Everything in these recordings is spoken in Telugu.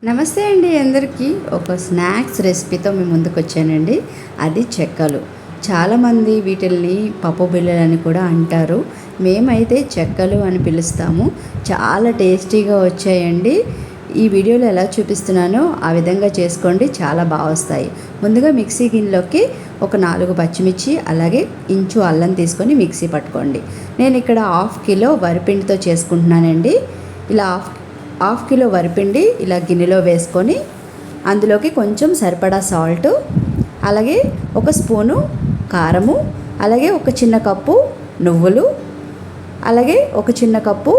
నమస్తే అండి అందరికీ. ఒక స్నాక్స్ రెసిపీతో మీ ముందుకు వచ్చానండి. అది చెక్కలు. చాలామంది వీటిల్ని పప్పు బిళ్ళలని కూడా అంటారు. మేమైతే చెక్కలు అని పిలుస్తాము. చాలా టేస్టీగా వచ్చాయండి. ఈ వీడియోలో ఎలా చూపిస్తున్నానో ఆ విధంగా చేసుకోండి, చాలా బాగా వస్తాయి. ముందుగా మిక్సీ గిన్నెలోకి ఒక 4 పచ్చిమిర్చి అలాగే ఇంచు అల్లం తీసుకొని మిక్సీ పట్టుకోండి. నేను ఇక్కడ 1/2 కిలో వరిపిండితో చేసుకుంటున్నానండి. ఇలా హాఫ్ కిలో వరిపిండి ఇలా గిన్నెలో వేసుకొని అందులోకి కొంచెం సరిపడా సాల్ట్, అలాగే ఒక స్పూను కారము, అలాగే ఒక చిన్న కప్పు నువ్వులు, అలాగే ఒక చిన్న కప్పు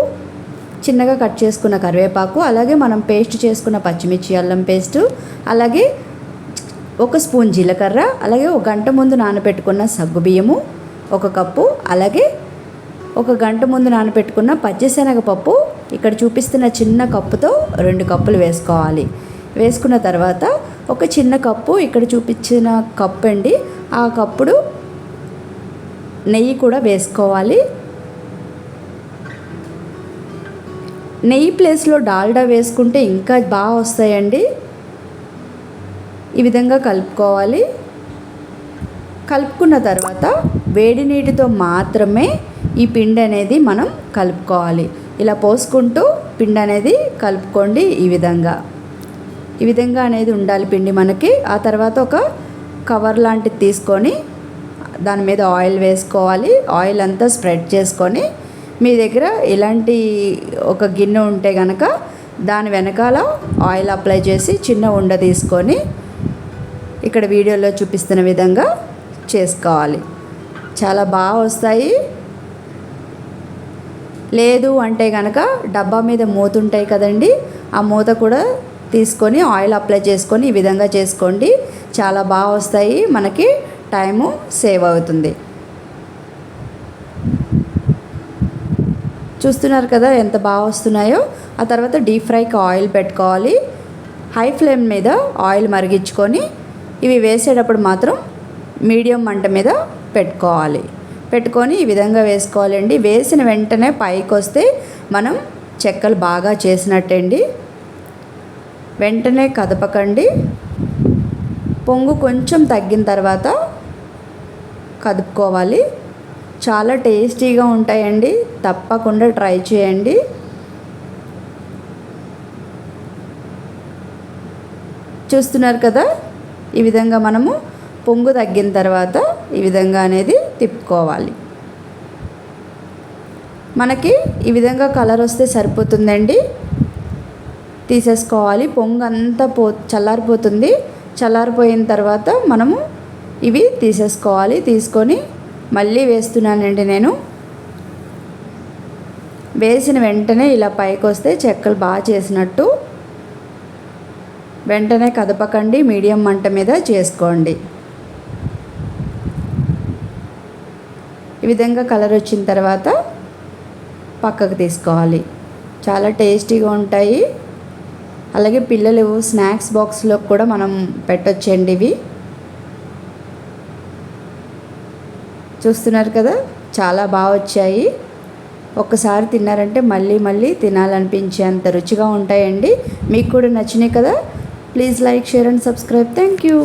చిన్నగా కట్ చేసుకున్న కరివేపాకు, అలాగే మనం పేస్ట్ చేసుకున్న పచ్చిమిర్చి అల్లం పేస్టు, అలాగే ఒక స్పూన్ జీలకర్ర, అలాగే 1 గంట ముందు నానబెట్టుకున్న సగ్గుబియ్యము 1 కప్పు, అలాగే 1 గంట ముందు నానబెట్టుకున్న పచ్చిశనగపప్పు ఇక్కడ చూపిస్తున్న చిన్న కప్పుతో 2 కప్పులు వేసుకోవాలి. వేసుకున్న తర్వాత ఒక చిన్న కప్పు ఇక్కడ చూపించిన కప్పు అండి, ఆ కప్పుడు నెయ్యి కూడా వేసుకోవాలి. నెయ్యి ప్లేస్లో డాల్డా వేసుకుంటే ఇంకా బాగా వస్తాయండి. ఈ విధంగా కలుపుకోవాలి. కలుపుకున్న తర్వాత వేడి నీటితో మాత్రమే ఈ పిండి అనేది మనం కలుపుకోవాలి. ఇలా పోసుకుంటూ పిండి అనేది కలుపుకోండి. ఈ విధంగా అనేది ఉండాలి పిండి మనకి. ఆ తర్వాత ఒక కవర్ లాంటిది తీసుకొని దాని మీద ఆయిల్ వేసుకోవాలి. ఆయిల్ అంతా స్ప్రెడ్ చేసుకొని మీ దగ్గర ఇలాంటి ఒక గిన్నె ఉంటే కనుక దాని వెనకాల ఆయిల్ అప్లై చేసి చిన్న ఉండ తీసుకొని ఇక్కడ వీడియోలో చూపిస్తున్న విధంగా చేసుకోవాలి. చాలా బాగా వస్తాయి. లేదు అంటే కనుక డబ్బా మీద మూత ఉంటాయి కదండి, ఆ మూత కూడా తీసుకొని ఆయిల్ అప్లై చేసుకొని ఈ విధంగా చేసుకోండి. చాలా బాగా వస్తాయి, మనకి టైము సేవ్ అవుతుంది. చూస్తున్నారు కదా ఎంత బాగా వస్తున్నాయో. ఆ తర్వాత డీప్ ఫ్రైకి ఆయిల్ పెట్టుకోవాలి. హై ఫ్లేమ్ మీద ఆయిల్ మరిగించుకొని ఇవి వేసేటప్పుడు మాత్రం మీడియం మంట మీద పెట్టుకొని ఈ విధంగా వేసుకోవాలండి. వేసిన వెంటనే పైకి వస్తే మనం చెక్కలు బాగా చేసినట్టండి. వెంటనే కదపకండి. పొంగు కొంచెం తగ్గిన తర్వాత కదుపుకోవాలి. చాలా టేస్టీగా ఉంటాయండి, తప్పకుండా ట్రై చేయండి. చూస్తున్నారు కదా, ఈ విధంగా మనము పొంగు తగ్గిన తర్వాత ఈ విధంగా అనేది తిప్పుకోవాలి. మనకి ఈ విధంగా కలర్ వస్తే సరిపోతుందండి. తీసేసుకోవాలి. పొంగు అంతా చల్లారిపోతుంది. చల్లారిపోయిన తర్వాత మనము ఇవి తీసేసుకోవాలి. తీసుకొని మళ్ళీ వేస్తున్నానండి నేను. వేసిన వెంటనే ఇలా పైకి వస్తే చెక్కలు బాగా చేసినట్టు. వెంటనే కదపకండి, మీడియం మంట మీద చేసుకోండి. ఈ విధంగా కలర్ వచ్చిన తర్వాత పక్కకు తీసుకోవాలి. చాలా టేస్టీగా ఉంటాయి. అలాగే పిల్లలు స్నాక్స్ బాక్స్లో కూడా మనం పెట్టొచ్చండి ఇవి. చూస్తున్నారు కదా, చాలా బాగా వచ్చాయి. ఒక్కసారి తిన్నారంటే మళ్ళీ మళ్ళీ తినాలనిపించేంత రుచిగా ఉంటాయండి. మీకు కూడా నచ్చినాయి కదా. Please like, share and subscribe. Thank you.